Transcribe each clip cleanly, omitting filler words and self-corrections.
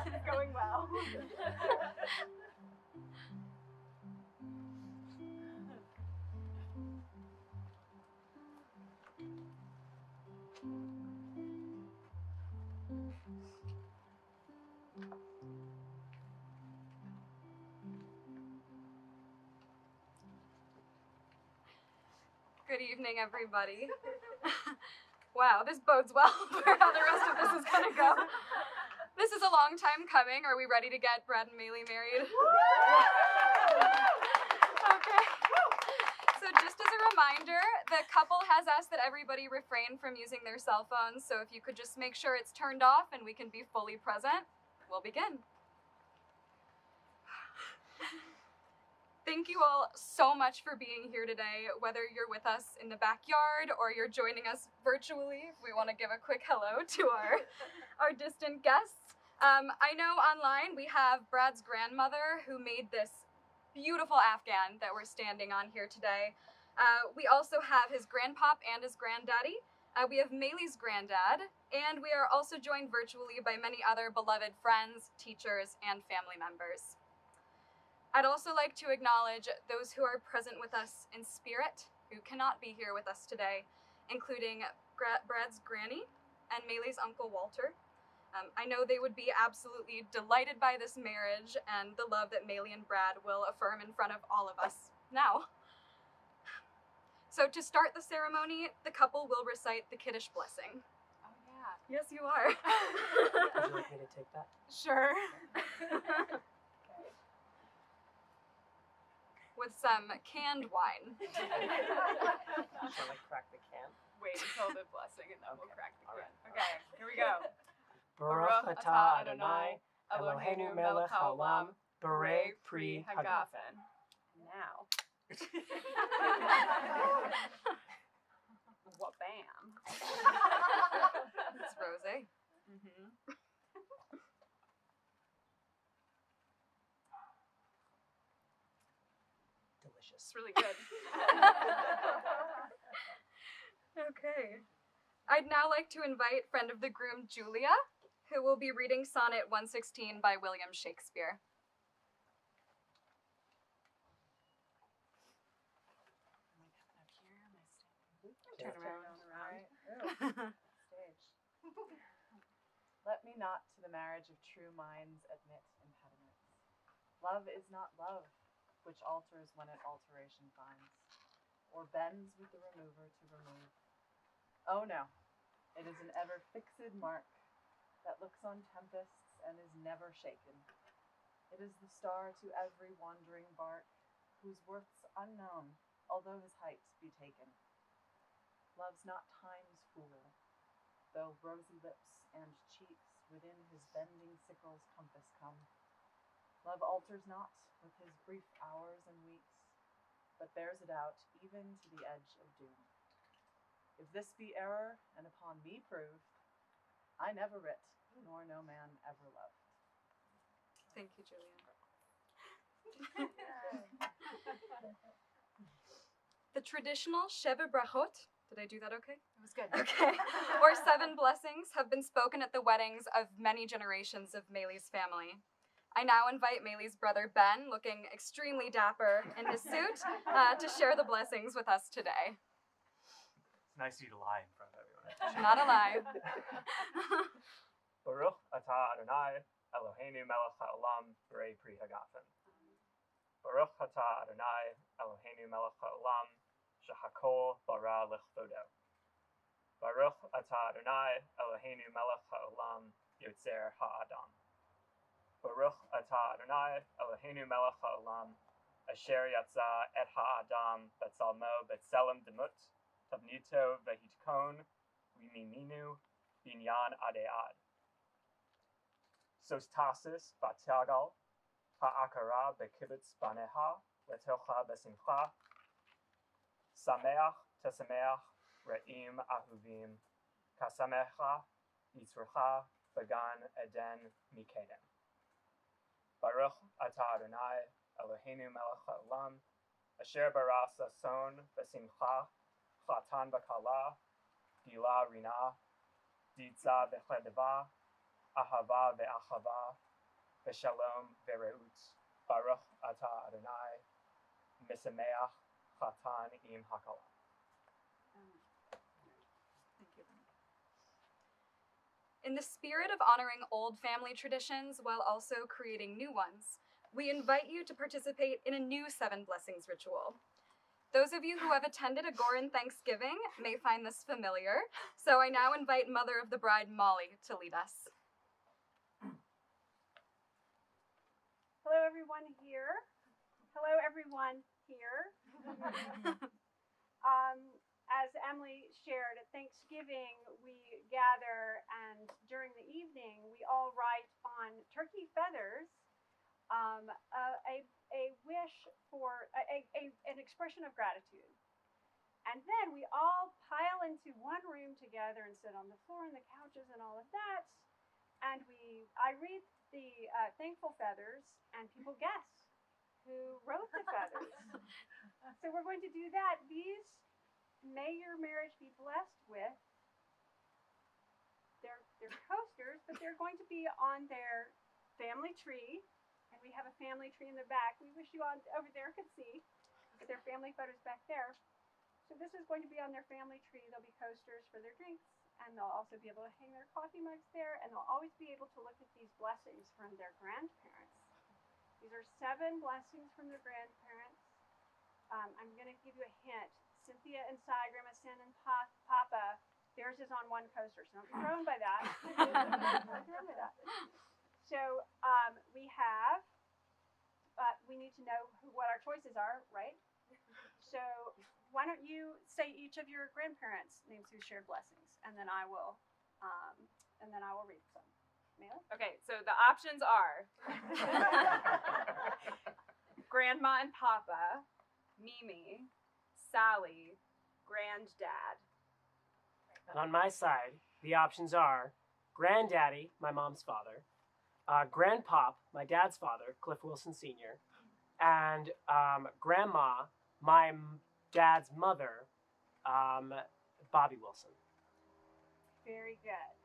It's going well. Good evening, everybody. Wow, this bodes well for how the rest of this is gonna go. This is a long time coming. Are we ready to get Brad and Maeli married? Okay. So just as a reminder, the couple has asked that everybody refrain from using their cell phones, so if you could just make sure it's turned off and we can be fully present, we'll begin. Thank you all so much for being here today, whether you're with us in the backyard or you're joining us virtually. We want to give a quick hello to our distant guests. I know online we have Brad's grandmother who made this beautiful Afghan that we're standing on here today. We also have his grandpop and his granddaddy. We have Maeli's granddad, and we are also joined virtually by many other beloved friends, teachers, and family members. I'd also like to acknowledge those who are present with us in spirit, who cannot be here with us today, including Brad's granny and Maeli's uncle Walter. I know they would be absolutely delighted by this marriage and the love that Maeli and Brad will affirm in front of all of us now. So to start the ceremony, the couple will recite the Kiddush Blessing. Oh, yeah. Yes, you are. Would you like me to take that? Sure. With some canned wine. Shall I crack the can? Wait until the blessing and then we'll crack the All can. right. Okay, here we go. Baruch atah Adonai, Eloheinu melech haolam, Borei pri hagafen. Now. What bam. It's rosé. Mm-hmm. Delicious. It's really good. Okay. I'd now like to invite friend of the groom, Julia, who will be reading Sonnet 116 by William Shakespeare. Turn around. Stage. Let me not to the marriage of true minds admit impediments. Love is not love, which alters when it alteration finds, or bends with the remover to remove. Oh no, it is an ever fixed mark that looks on tempests and is never shaken. It is the star to every wandering bark, whose worth's unknown, although his height be taken. Love's not time's fool, though rosy lips and cheeks within his bending sickle's compass come. Love alters not with his brief hours and weeks, but bears it out even to the edge of doom. If this be error, and upon me proved, I never writ, nor no man ever loved. Thank you, Julia. The traditional Sheva Brachot, did I do that okay? It was good. Okay. Or 7 blessings have been spoken at the weddings of many generations of Maeli's family. I now invite Maeli's brother Ben, looking extremely dapper in his suit, to share the blessings with us today. It's nice of you to lie in front of everyone. Not a lie. Baruch atah Adonai, Eloheinu melech haolam, Borei pri hagafen. Baruch atah Adonai, Eloheinu melech haolam, shehakol bara lichvodo. Baruch atah Adonai, Eloheinu melech haolam, yotzer ha'adam. Baruch atah Adonai, Eloheinu melech haolam, asher yatza et ha'adam betzalmo betzelem demut, chavnito vehitkon, wimiminu, binyan adead. Sostasis batiagal, ha'akara bekibitz baneha, letocha besimcha, sameach tesameach, re'im ahuvim, kasamecha, yitzrucha, bagan eden mikedem. Baruch atah Adonai, Eloheinu melech haolam, asher bara sason besimcha, chatan bakala, gila rina, ditza vechledava, ahava ve'achava, veshalom vereut. Baruch atah Adonai, misameach, chatan im hakala. Thank you. In the spirit of honoring old family traditions while also creating new ones, we invite you to participate in a new 7 Blessings ritual. Those of you who have attended a Goren Thanksgiving may find this familiar, so I now invite Mother of the Bride, Maeli, to lead us. Hello, everyone here. Hello, everyone here. As Emily shared, at Thanksgiving, we gather, and during the evening, we all write on turkey feathers a wish for an expression of gratitude. And then we all pile into one room together and sit on the floor and the couches and all of that. And I read the thankful feathers, and people guess who wrote the feathers. So we're going to do that. These may your marriage be blessed with. They're coasters, but they're going to be on their family tree. And we have a family tree in the back. We wish you on over there could see, but their family photos back there. So this is going to be on their family tree. There'll be coasters for their drinks, and they'll also be able to hang their coffee mugs there, and they'll always be able to look at these blessings from their grandparents. These are 7 blessings from their grandparents. I'm going to give you a hint. Cynthia and Cy, Grandma Sin and Papa, theirs is on one coaster, so don't be thrown by that. So we have, we need to know what our choices are, right? So why don't you say each of your grandparents' names who shared blessings, and then I will read some. Maeli? Okay, so the options are Grandma and Papa, Mimi, Sally, Granddad. And on my side, the options are Granddaddy, my mom's father, Grandpop, my dad's father, Cliff Wilson Sr., and Grandma, my dad's mother, Bobby Wilson. Very good.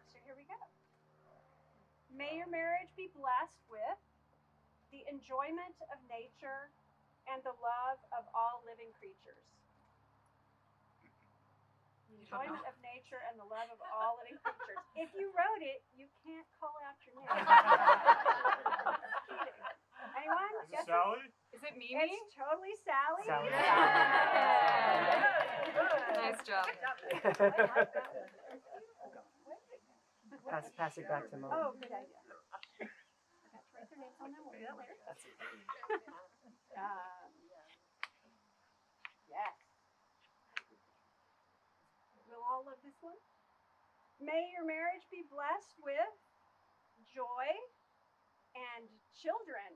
So here we go. May your marriage be blessed with the enjoyment of nature and the love of all living creatures. The enjoyment of nature and the love of all living creatures. If you wrote it, you can't call out your name. Anyone? Is it Sally? Is it Mimi? It's totally Sally. Sally. Nice job. Pass it back to Mom. Oh, good idea. I got to write their names on them. We'll get there. Yes. We'll all love this one. May your marriage be blessed with joy and children.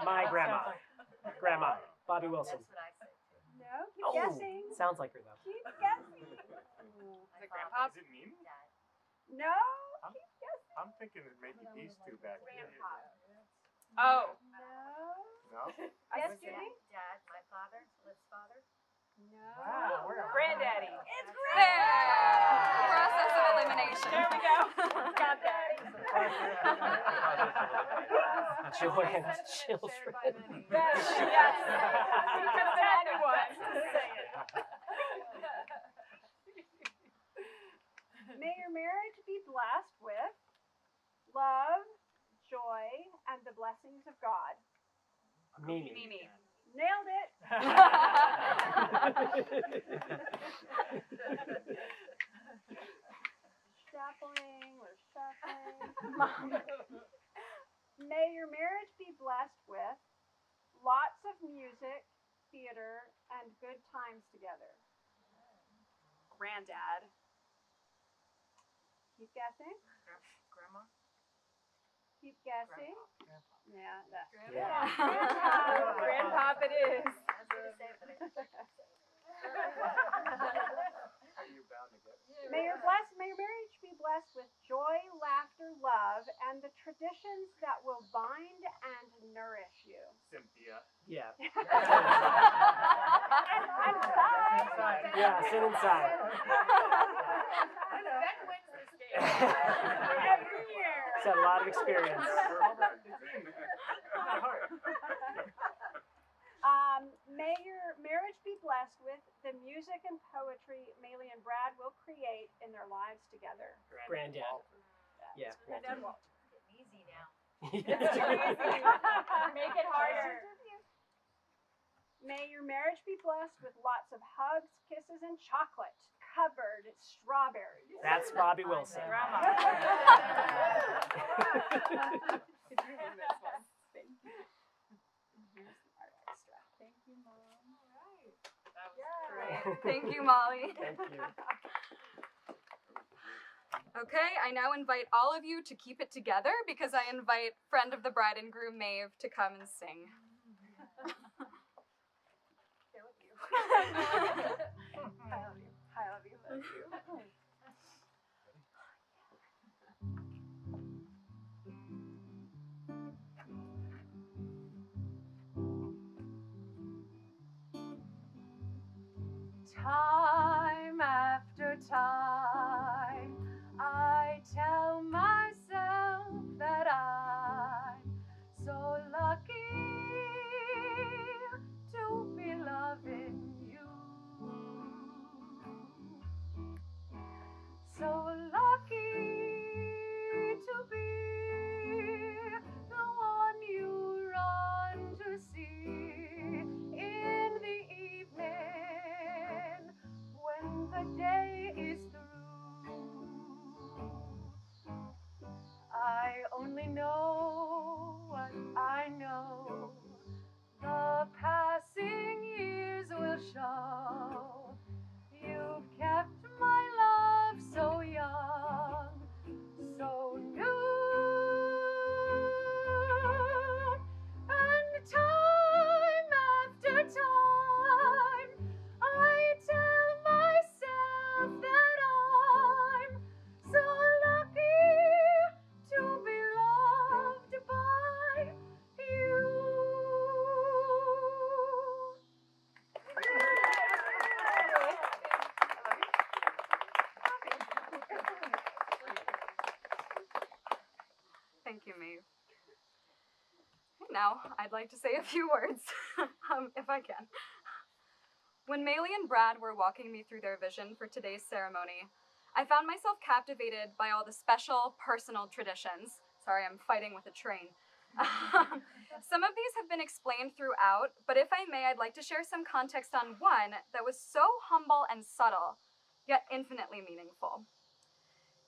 My grandma. Grandma, Bobby Wilson. No, keep guessing. Sounds like her though. Keep guessing. Is it Grandpa? Is it Mimi? No, I'm- keep guessing. I'm thinking it may be these two back here. Oh, No. No? Yes, Judy? Dad, my father, Liv's father. No. Wow, we're a- Granddaddy. It's There! Process of elimination. There we go. Got that. Joy and children. Yes, yes. You could have been anyone. Say it. May your marriage be blessed with love, joy, and the blessings of God. Mimi. Mimi. Nailed it. Shuffling, we're shuffling. May your marriage be blessed with lots of music, theater, and good times together. Granddad. Keep guessing. Grandma? Keep guessing. Yeah, that. Yeah. Grandpop it is. I was gonna say, but I May your marriage be blessed with joy, laughter, love, and the traditions that will bind and nourish you. Cynthia. Yeah. And Yeah, sit inside. Ben wins this game. every year. He's had a lot of experience. May your marriage be blessed with the music and poetry Maeli and Brad will create in their lives together. Granddad. Yeah. Granddad Walter. Getting easy now. Make it harder. May your marriage be blessed with lots of hugs, kisses, and chocolate covered strawberries. That's Bobby Wilson. Grandma. Thank you, Mom. That was Great. Thank you, Molly. Thank you. Okay, I now invite all of you to keep it together because I invite friend of the bride and groom, Maeve, to come and sing. I love you. I love you. Thank you. Time after time, I tell myself that I'm so lucky to be loving you. So lucky to be the one you run to see in the evening when the day is through. I only know what I know. The passing years will show. You've kept my love so young, so new. And time after time, I tell myself that I'm so lucky to be loved by you. Thank you, Maeve. Now, I'd like to say a few words, if I can. When Maeli and Brad were walking me through their vision for today's ceremony, I found myself captivated by all the special, personal traditions. Sorry, I'm fighting with a train. Some of these have been explained throughout, but if I may, I'd like to share some context on one that was so humble and subtle, yet infinitely meaningful.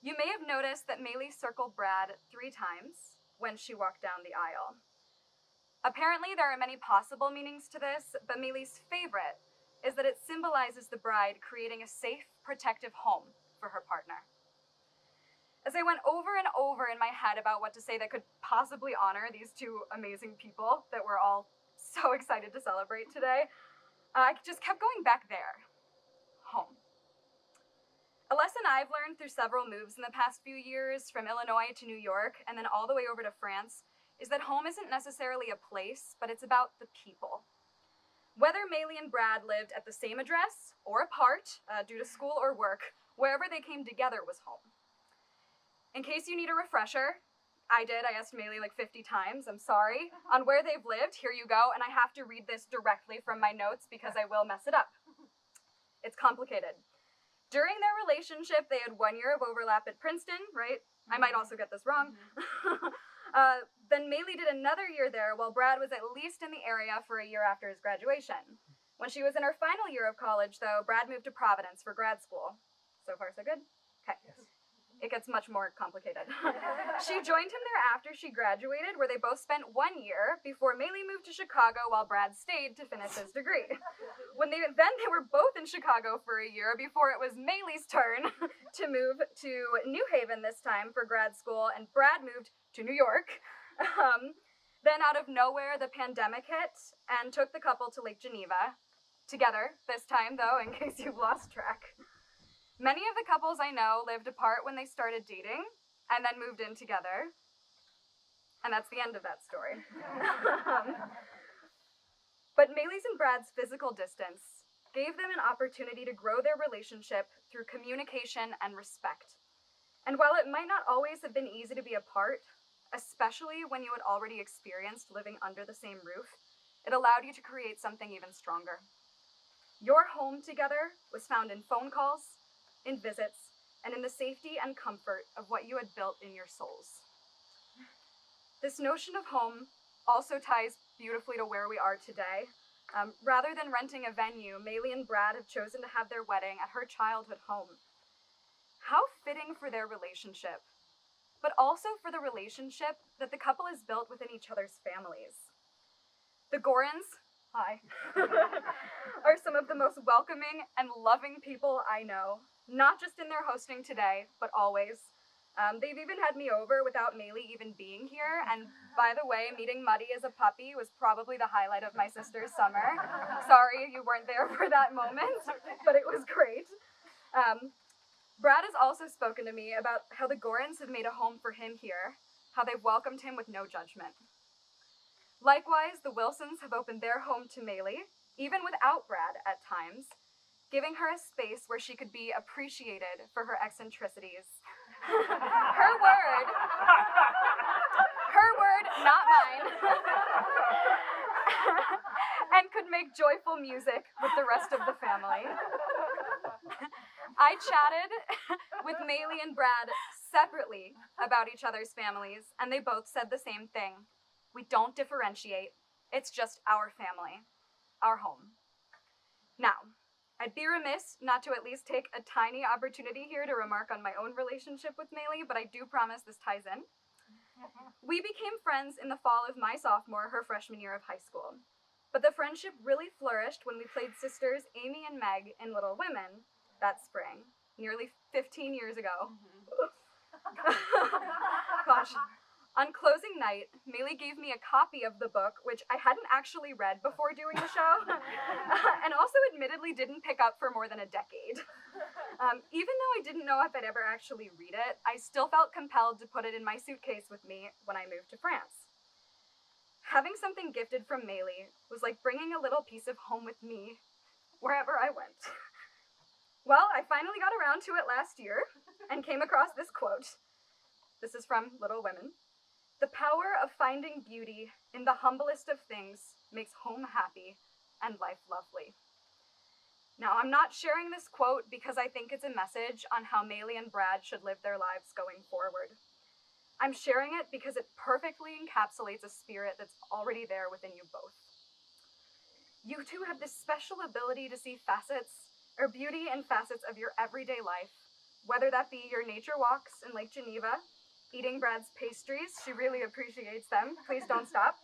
You may have noticed that Maeli circled Brad 3 times when she walked down the aisle. Apparently, there are many possible meanings to this, but Maeli's favorite is that it symbolizes the bride creating a safe, protective home for her partner. As I went over and over in my head about what to say that could possibly honor these 2 amazing people that we're all so excited to celebrate today, I just kept going back there. Home. A lesson I've learned through several moves in the past few years, from Illinois to New York, and then all the way over to France, is that home isn't necessarily a place, but it's about the people. Whether Maeli and Brad lived at the same address or apart due to school or work, wherever they came together was home. In case you need a refresher, I asked Maeli like 50 times, I'm sorry, on where they've lived, here you go, and I have to read this directly from my notes because I will mess it up. It's complicated. During their relationship, they had 1 year of overlap at Princeton, right? I might also get this wrong. Then Maeli did another year there while Brad was at least in the area for a year after his graduation. When she was in her final year of college, though, Brad moved to Providence for grad school. So far, so good? Okay. Yes. it gets much more complicated. She joined him there after she graduated, where they both spent 1 year before Maeli moved to Chicago while Brad stayed to finish his degree. Then they were both in Chicago for a year before it was Maeli's turn to move to New Haven this time for grad school, and Brad moved to New York. Then out of nowhere, the pandemic hit and took the couple to Lake Geneva. Together, this time though, in case you've lost track. Many of the couples I know lived apart when they started dating and then moved in together. And that's the end of that story. But Maeli's and Brad's physical distance gave them an opportunity to grow their relationship through communication and respect. And while it might not always have been easy to be apart, especially when you had already experienced living under the same roof, it allowed you to create something even stronger. Your home together was found in phone calls, in visits, and in the safety and comfort of what you had built in your souls. This notion of home also ties beautifully to where we are today. Rather than renting a venue, Maeli and Brad have chosen to have their wedding at her childhood home. How fitting for their relationship, but also for the relationship that the couple has built within each other's families. The Gorens, hi, are some of the most welcoming and loving people I know. Not just in their hosting today, but always. They've even had me over without Maeli even being here, and by the way, meeting Muddy as a puppy was probably the highlight of my sister's summer. Sorry you weren't there for that moment, but it was great. Brad has also spoken to me about how the Gorens have made a home for him here, how they've welcomed him with no judgment. Likewise, the Wilsons have opened their home to Maeli, even without Brad at times, giving her a space where she could be appreciated for her eccentricities. Her word, not mine. And could make joyful music with the rest of the family. I chatted with Maeli and Brad separately about each other's families, and they both said the same thing. We don't differentiate. It's just our family, our home. Now, I'd be remiss not to at least take a tiny opportunity here to remark on my own relationship with Maeli, but I do promise this ties in. We became friends in the fall of my sophomore, her freshman year of high school. But the friendship really flourished when we played sisters Amy and Meg in Little Women that spring, nearly 15 years ago. Gosh. On closing night, Maeli gave me a copy of the book, which I hadn't actually read before doing the show, and also admittedly didn't pick up for more than a decade. Even though I didn't know if I'd ever actually read it, I still felt compelled to put it in my suitcase with me when I moved to France. Having something gifted from Maeli was like bringing a little piece of home with me wherever I went. Well, I finally got around to it last year and came across this quote. This is from Little Women. The power of finding beauty in the humblest of things makes home happy and life lovely. Now, I'm not sharing this quote because I think it's a message on how Maeli and Brad should live their lives going forward. I'm sharing it because it perfectly encapsulates a spirit that's already there within you both. You two have this special ability to see beauty and facets of your everyday life, whether that be your nature walks in Lake Geneva, eating Brad's pastries, she really appreciates them, please don't stop,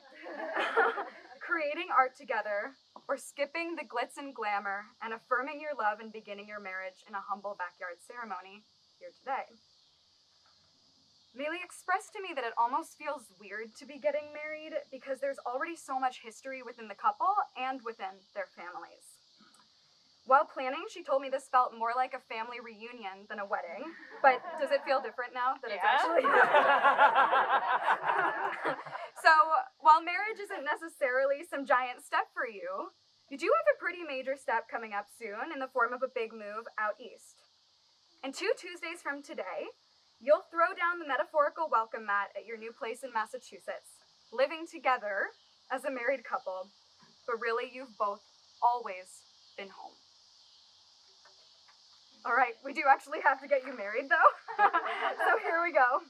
creating art together, or skipping the glitz and glamour and affirming your love and beginning your marriage in a humble backyard ceremony here today. Maeli expressed to me that it almost feels weird to be getting married because there's already so much history within the couple and within their families. While planning, she told me this felt more like a family reunion than a wedding. But does it feel different now that it's actually... So, while marriage isn't necessarily some giant step for you, you do have a pretty major step coming up soon in the form of a big move out east. And 2 Tuesdays from today, you'll throw down the metaphorical welcome mat at your new place in Massachusetts, living together as a married couple, but really you've both always been home. All right, we do actually have to get you married, though. So here we go.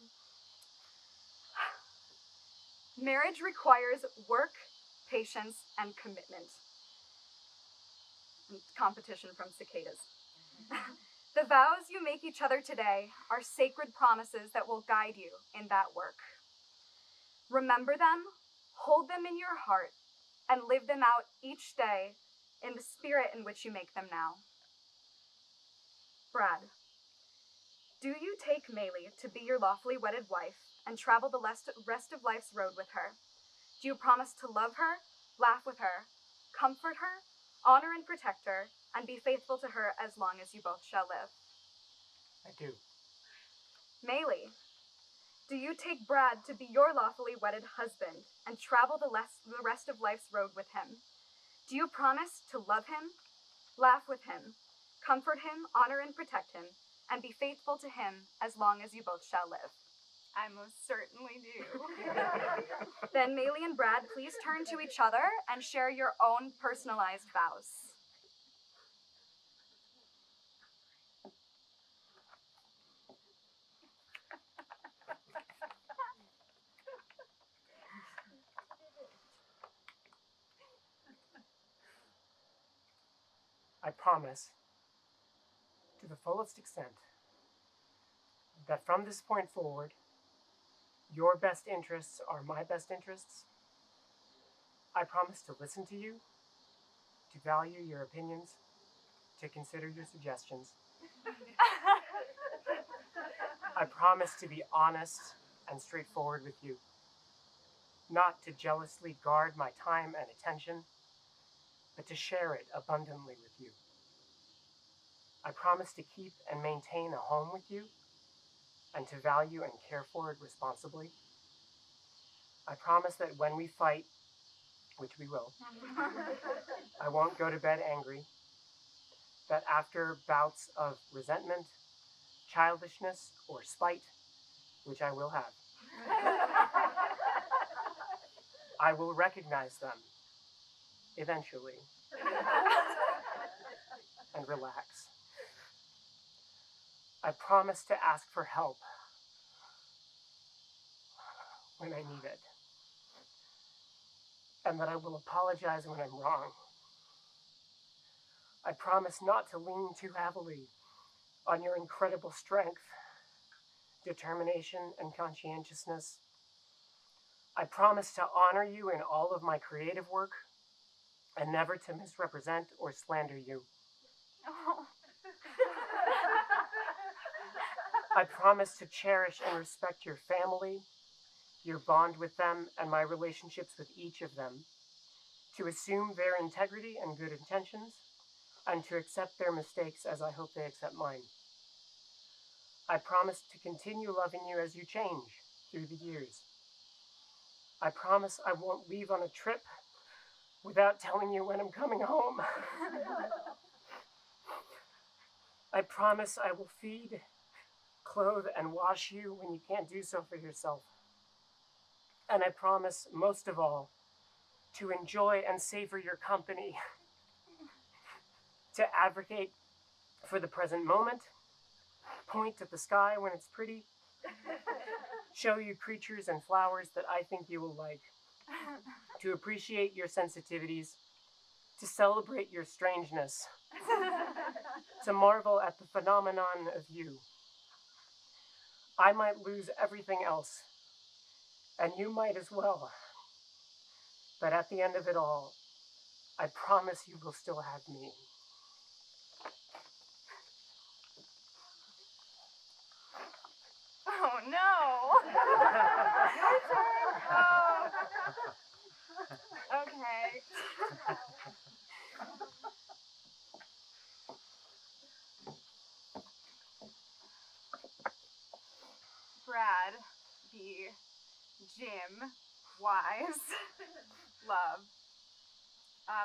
Marriage requires work, patience, and commitment. And competition from cicadas. The vows you make each other today are sacred promises that will guide you in that work. Remember them, hold them in your heart, and live them out each day in the spirit in which you make them now. Brad, do you take Maeli to be your lawfully wedded wife and travel the rest of life's road with her? Do you promise to love her, laugh with her, comfort her, honor and protect her, and be faithful to her as long as you both shall live? I do. Maeli, do you take Brad to be your lawfully wedded husband and travel the rest of life's road with him? Do you promise to love him, laugh with him, comfort him, honor and protect him, and be faithful to him as long as you both shall live? I most certainly do. Then Maeli and Brad, please turn to each other and share your own personalized vows. I promise, to the fullest extent, that from this point forward, your best interests are my best interests. I promise to listen to you, to value your opinions, to consider your suggestions. I promise to be honest and straightforward with you, not to jealously guard my time and attention, but to share it abundantly with you. I promise to keep and maintain a home with you, and to value and care for it responsibly. I promise that when we fight, which we will, I won't go to bed angry, that after bouts of resentment, childishness, or spite, which I will have, I will recognize them eventually and relax. I promise to ask for help when I need it, and that I will apologize when I'm wrong. I promise not to lean too heavily on your incredible strength, determination, and conscientiousness. I promise to honor you in all of my creative work and never to misrepresent or slander you. I promise to cherish and respect your family, your bond with them, and my relationships with each of them, to assume their integrity and good intentions, and to accept their mistakes as I hope they accept mine. I promise to continue loving you as you change through the years. I promise I won't leave on a trip without telling you when I'm coming home. I promise I will feed, clothe, and wash you when you can't do so for yourself. And I promise, most of all, to enjoy and savor your company, to advocate for the present moment, point at the sky when it's pretty, show you creatures and flowers that I think you will like, to appreciate your sensitivities, to celebrate your strangeness, to marvel at the phenomenon of you. I might lose everything else, and you might as well. But at the end of it all, I promise you will still have me. Oh no! Oh. Okay. Brad, B, Jim, Wise, Love.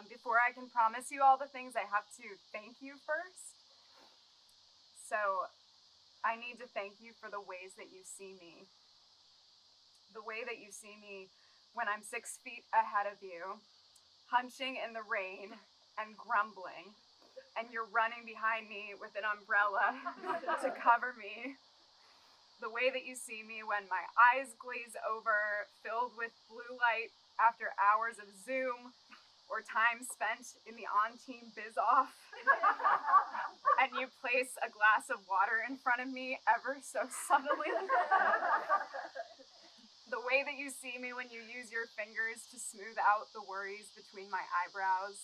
Before I can promise you all the things, I have to thank you first. So, I need to thank you for the ways that you see me. The way that you see me when I'm 6 feet ahead of you, hunching in the rain and grumbling, and you're running behind me with an umbrella to cover me. The way that you see me when my eyes glaze over, filled with blue light after hours of Zoom, or time spent in the on-team biz-off, and you place a glass of water in front of me ever so subtly. The way that you see me when you use your fingers to smooth out the worries between my eyebrows.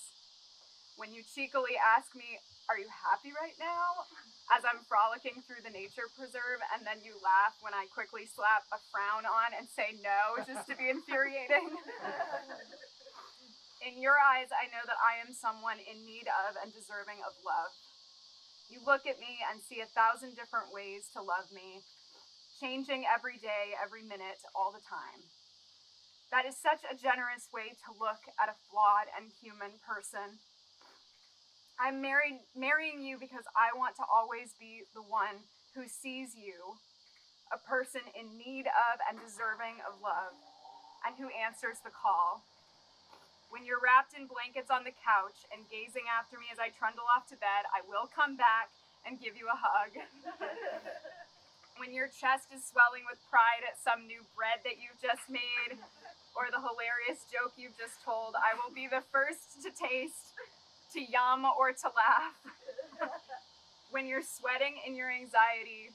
When you cheekily ask me, "Are you happy right now?" as I'm frolicking through the nature preserve, and then you laugh when I quickly slap a frown on and say no, just to be infuriating. In your eyes, I know that I am someone in need of and deserving of love. You look at me and see 1,000 different ways to love me, changing every day, every minute, all the time. That is such a generous way to look at a flawed and human person. I'm marrying you because I want to always be the one who sees you, a person in need of and deserving of love, and who answers the call. When you're wrapped in blankets on the couch and gazing after me as I trundle off to bed, I will come back and give you a hug. When your chest is swelling with pride at some new bread that you've just made, or the hilarious joke you've just told, I will be the first to taste, to yum, or to laugh. When you're sweating in your anxiety,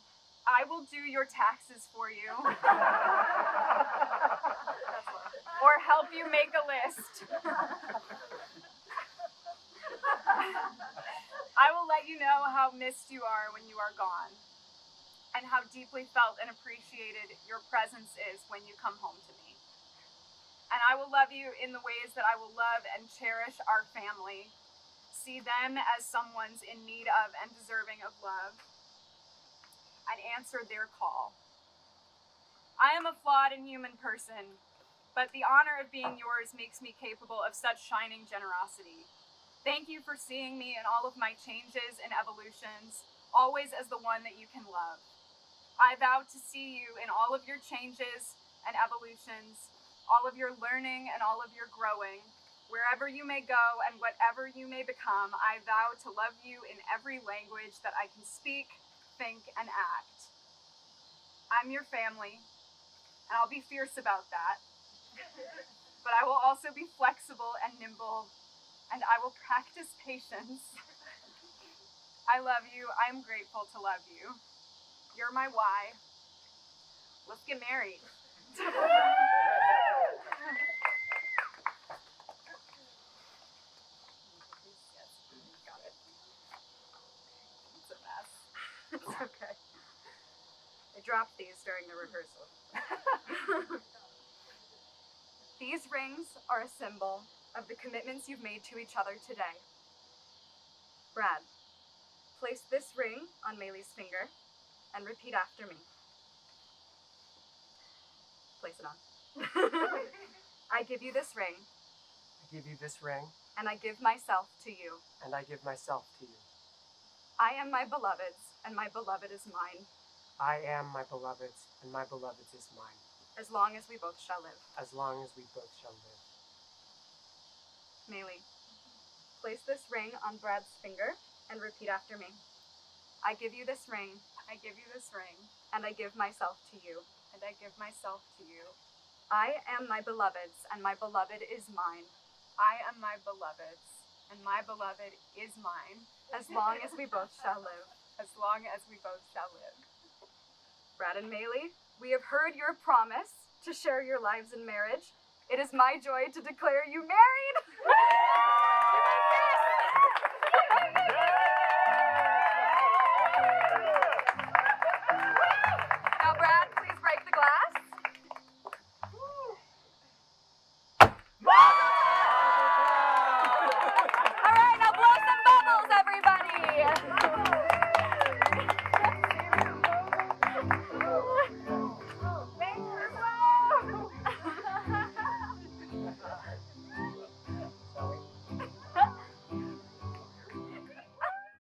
I will do your taxes for you. Or help you make a list. I will let you know how missed you are when you are gone, and how deeply felt and appreciated your presence is when you come home to me. And I will love you in the ways that I will love and cherish our family, see them as someone's in need of and deserving of love, and answer their call. I am a flawed and human person, but the honor of being yours makes me capable of such shining generosity. Thank you for seeing me in all of my changes and evolutions, always as the one that you can love. I vow to see you in all of your changes and evolutions, all of your learning and all of your growing. Wherever you may go and whatever you may become, I vow to love you in every language that I can speak, think, and act. I'm your family, and I'll be fierce about that. But I will also be flexible and nimble, and I will practice patience. I love you. I'm grateful to love you. You're my why. Let's get married. Got it. It's a mess. It's okay. I dropped these during the rehearsal. These rings are a symbol of the commitments you've made to each other today. Brad, place this ring on Maeli's finger and repeat after me. Place it on. I give you this ring, I give you this ring, and I give myself to you. and I give myself to you. I am my beloved's, and my beloved is mine, I am my beloved's, and my beloved's is mine, as long as we both shall live. as long as we both shall live. Maeli, place this ring on Brad's finger and repeat after me. I give you this ring, I give you this ring, and I give myself to you. and I give myself to you. I am my beloved's, and my beloved is mine, I am my beloved's, and my beloved is mine, as long as we both shall live. as long as we both shall live. Brad and Maeli, we have heard your promise to share your lives in marriage. It is my joy to declare you married.